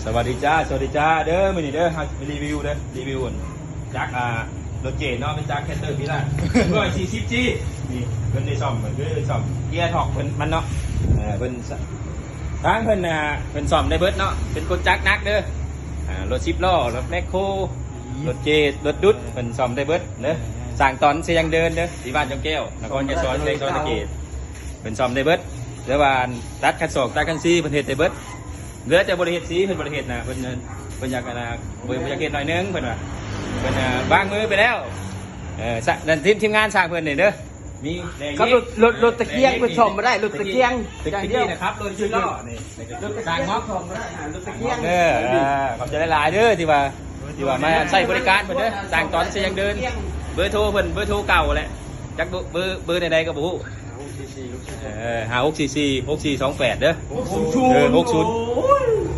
สวัสดีจ้าเด้อมื้อนี้เด้อฮักรีวิวเด้อรีวิวจักรถเจนเนาะเป็นจักรแคตเตอร์พี่ล่ะ140G นี่เพิ่นได้ซ่อมเหมือนคือซ่อมเกียร์ถอกเพิ่นมันเนาะเพิ่นทางเพิ่นซ่อมได้เบิดเนาะเป็นคนจักรนักเด้อรถ10ล้อรถแมคโครรถเจรถดุดเพิ่นซ่อมได้เบิดเด้อสร้างตอนเสียงเดินเด้อที่บ้านจอมแก้วนครยะโสธรตะเกียบเพิ่นซ่อมได้เบิดเด้อว่าตัดคันศอกตัดคันซี่เพิ่นเฮ็ดได้เบิดเหลือแต่บริเหตุสีเพิ่นบริเหตุนะเพิ่นอยากเพิ่นอยากเฮ็ดหน่อยนึงเพิ่นว่าเพิ่นบางมือไปแล้วนั่นทีมงานสร้างเพิ่นนี่เด้อมีครับรถตะเกียงไปชมมาได้รถตะเกียง ตะเกียงนะครับรถชื่อล้อนี่สร้างม็อบ ชมมาได้รถตะเกียง ขอบใจหลายๆเด้อที่ว่ามาใช้บริการเพิ่นเด้อสร้างตอนเสียงเดินเบอร์โทรเพิ่นเบอร์โทรเก่าแหละจักเบอร์ใดๆก็บ่ฮู้5644 6428เด้อ60